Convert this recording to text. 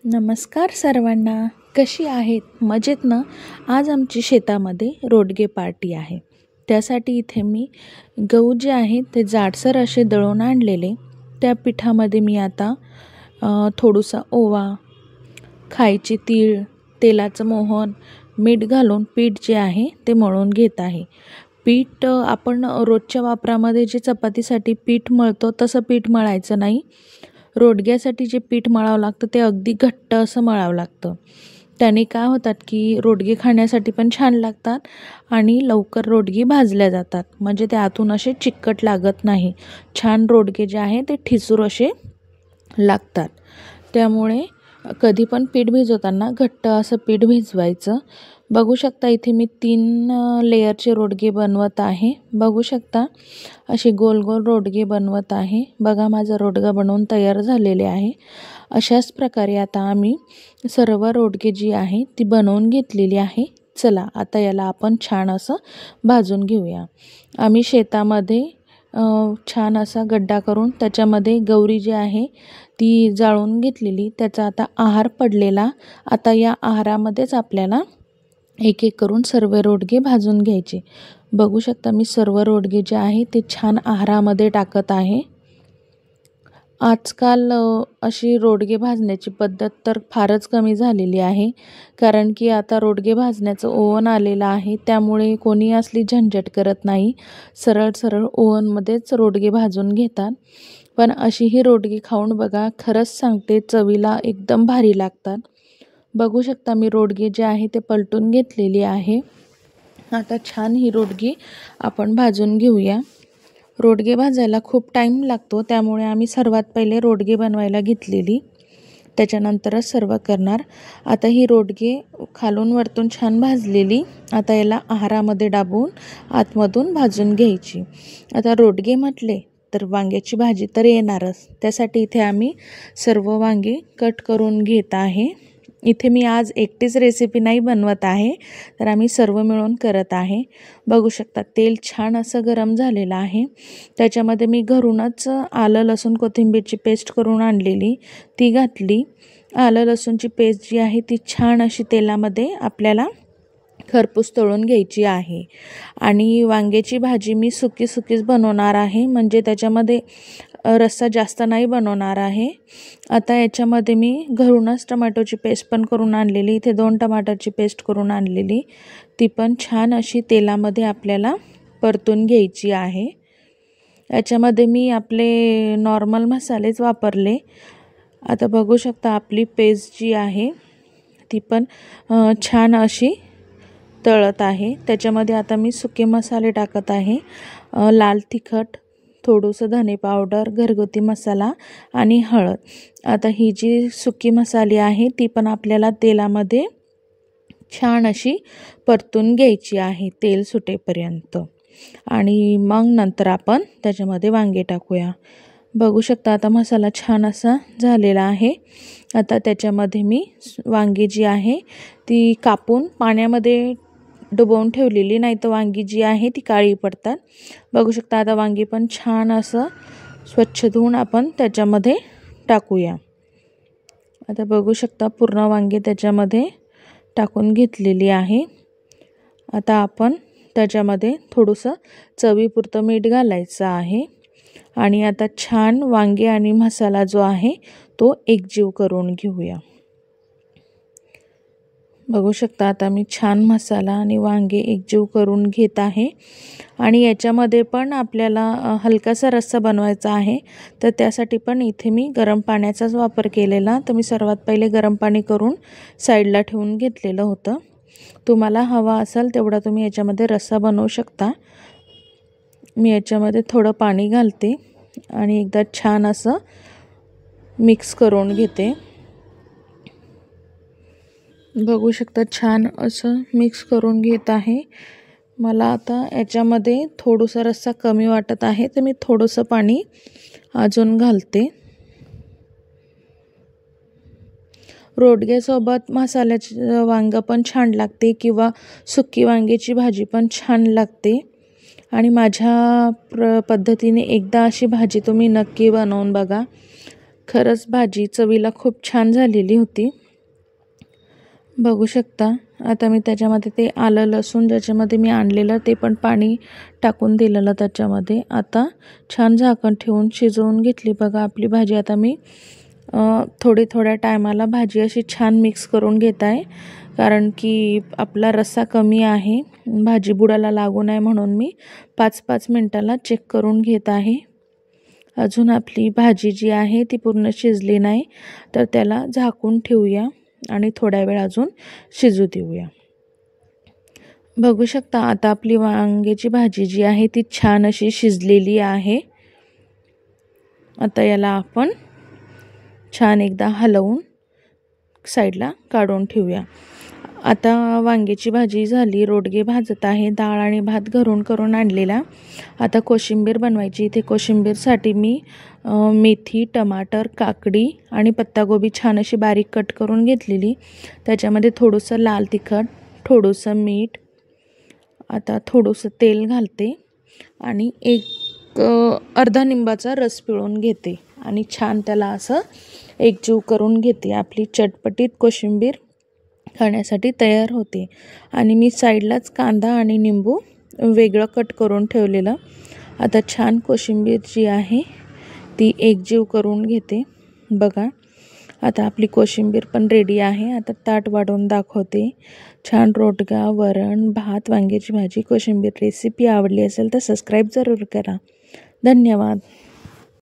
नमस्कार सर्वांना, कशी आहेत? मजेत ना? आज आमची शेतामध्ये रोडगे पार्टी आहे. त्यासाठी इथे मी गहू जे आहे ते जाडसर असे दळून आणलेले. त्या पिठामध्ये मी आता थोडासा ओवा, खायची तीळ, तेलाचं मोहन, मीठ घालून पीठ जे आहे ते मळून घेत आहे. पीठ आपण रोजच्या वापरामध्ये जे चपातीसाठी पीठ मळतो तसं पीठ मळायचं नाही. रोडग्यासाठी जे पीठ मळावं लागतं ते अगदी घट्ट असं मळावं लागतं. त्याने काय होतात की रोडगे खाण्यासाठी पण छान लागतात आणि लवकर रोडगे भाजल्या जातात. म्हणजे ते आतून असे चिकट लागत नाही. छान रोडगे जे आहे ते ठिसूर असे लागतात. त्यामुळे कधी पण पीठ भिजवताना घट्ट असं पीठ भिजवायचं. बघू शकता इथे मी 3 लेयरचे रोडगे बनवत आहे. बघू शकता असे गोल गोल रोडगे बनवत आहे. बघा माझा रोडगा बनवून तयार झालेले आहे. अशाच प्रकारे आता आम्ही सर्व रोडगे जी आहे ती बनवून घेतलेली आहे. चला आता याला आपण छान असं भाजून घेऊया. आम्ही शेतामध्ये छान असा गड्डा करून त्याच्यामध्ये गौरी जी आहे ती जाळून घेतलेली. त्याचा आता आहार पडलेला. आता या आहारामध्येच आपल्याला एक एक करून सर्व रोडगे भाजून घ्यायचे. बघू शकता मी सर्व रोडगे जे आहे ते छान आहारामध्ये टाकत आहे. आजकाल अशी रोडगे भाजण्याची पद्धत तर फारच कमी झालेली आहे. कारण की आता रोडगे भाजण्याचं ओव्हन आलेलं आहे. त्यामुळे कोणी असली झंझट करत नाही. सरळ सरळ ओव्हनमध्येच रोडगे भाजून घेतात. पण अशी ही रोडगी खाऊन बघा, खरंच सांगते चवीला एकदम भारी लागतात. बघू शकता मी रोडगे जे आहे ते पलटून घेतलेली आहे. आता छान ही रोडगी आपण भाजून घेऊया. रोडगे भाजायला खूप टाईम लागतो. त्यामुळे आम्ही सर्वात पहिले रोडगे बनवायला घेतलेली. त्याच्यानंतरच सर्व करणार. आता ही रोडगे खालून वरतून छान भाजलेली. आता याला आहारामध्ये दाबून आतमधून भाजून घ्यायची. आता रोडगे म्हटले तर वांग्याची भाजी तर येणारच. त्यासाठी इथे आम्ही सर्व वांगे कट करून घेत आहे. इथे मी आज एकटीच रेसिपी नाही बनवत आहे, तर आम्ही सर्व मिळून करत आहे. बघू शकता तेल छान असं गरम झालेलं आहे. त्याच्यामध्ये मी घरूनच आलं लसूण कोथिंबीरची पेस्ट करून आणलेली ती घातली. आलं लसूणची पेस्ट जी आहे ती छान अशी तेलामध्ये आपल्याला खरपूस तळून घ्यायची आहे. आणि वांग्याची भाजी मी सुकीच बनवणार आहे. म्हणजे त्याच्यामध्ये रस्सा जास्त नाही बनवणार आहे. आता याच्यामध्ये मी घरूनच टमाटोची पेस्ट पण करून आणलेली. इथे 2 टमाटरची पेस्ट करून आणलेली. ती पण छान अशी तेलामध्ये आपल्याला परतून घ्यायची आहे. याच्यामध्ये मी आपले नॉर्मल मसालेच वापरले. आता बघू शकता आपली पेस्ट जी आहे ती पण छान अशी तळत आहे. त्याच्यामध्ये आता मी सुके मसाले टाकत आहे. लाल तिखट, थोडंसं धने पावडर, घरगुती मसाला आणि हळद. आता ही जी सुकी मसाले आहे ती पण आपल्याला तेलामध्ये छान अशी परतून घ्यायची आहे तेल सुटेपर्यंत. आणि मग नंतर आपण त्याच्यामध्ये वांगे टाकूया. बघू शकता आता मसाला छान असा झालेला आहे. आता त्याच्यामध्ये मी वांगी जी आहे ती कापून पाण्यामध्ये डुबवून ठेवलेली, नाही तर वांगी जी आहे ती काळी पडतात. बघू शकता आता वांगी पण छान असं स्वच्छ धुवून आपण त्याच्यामध्ये टाकूया. आता बघू शकता पूर्ण वांगी त्याच्यामध्ये टाकून घेतलेली आहे. आता आपण त्याच्यामध्ये थोडंसं चवीपुरतं मीठ घालायचं आहे. आणि आता छान वांगे आणि मसाला जो आहे तो एकजीव करून घेऊया. बघू शकता आता मी छान मसाला आणि वांगे एकजीव करून घेत आहे. आणि याच्यामध्ये पण आपल्याला हलकासा रस्सा बनवायचा आहे. तर त्यासाठी पण इथे मी गरम पाण्याचाच वापर केलेला. तर मी सर्वात पहिले गरम पाणी करून साईडला ठेवून घेतलेलं होतं. तुम्हाला हवा असेल तेवढा तुम्ही याच्यामध्ये रस्सा बनवू शकता. मी याच्यामध्ये थोडं पाणी घालते आणि एकदा छान असं मिक्स करून घेते. बघू शकता छान असं मिक्स करून घेत आहे. मला आता याच्यामध्ये थोडंसं रस्सा कमी वाटत आहे, तर मी थोडंसं पाणी अजून घालते. रोडग्यासोबत मसाल्याचं वांगं पण छान लागते किंवा सुकी वांग्याची भाजी पण छान लागते. आणि माझ्या पद्धतीने एकदा अशी भाजी तुम्ही नक्की बनवून बघा. खरंच भाजी चवीला खूप छान झालेली होती. बघू शकता. आता मी त्याच्यामध्ये ते आलं लसूण ज्याच्यामध्ये मी आणलेलं ते पण पाणी टाकून दिलेलं त्याच्यामध्ये. आता छान झाकण ठेवून शिजवून घेतली बघा आपली भाजी. आता मी थोड्या टायमाला भाजी अशी छान मिक्स करून घेत आहे, कारण की आपला रस्सा कमी आहे, भाजी बुडाला लागू नये म्हणून मी 5-5 मिनटाला चेक करून घेत आहे. अजून आपली भाजी जी आहे ती पूर्ण शिजली नाही, तर त्याला झाकून ठेवूया आणि थोड्या वेळ अजून शिजू देऊया. बघू शकता आता आपली वांग्याची भाजी जी आहे ती छान अशी शिजलेली आहे. आता याला आपण छान एकदा हलवून साईडला काढून ठेवूया. आता वांग्याची भाजी झाली, रोडगे भाजत आहे, डाळ आणि भात घरून करून आणलेला. आता कोशिंबीर बनवायची. इथे कोशिंबीरसाठी मी मेथी, टमाटर, काकडी आणि पत्तागोबी छान अशी बारीक कट करून घेतलेली. त्याच्यामध्ये थोडंसं लाल तिखट, थोडंसं मीठ, आता थोडंसं तेल घालते आणि अर्धा निंबाचा रस पिळून घेते आणि छान त्याला असं एकजीव करून घेते. आपली चटपटीत कोशिंबीर खाण्यासाठी तयार होते. आणि मी साईडलाच कांदा आणि निंबू वेगळं कट करून ठेवलेलं. आता छान कोशिंबीर जी आहे ती एकजीव करून घेते बघा. आता आपली कोशिंबीर पण रेडी आहे. आता ताट वाढवून दाखवते. छान रोडगा, वरण, भात, वांग्याची भाजी, कोशिंबीर रेसिपी आवडली असेल तर सबस्क्राईब जरूर करा. धन्यवाद.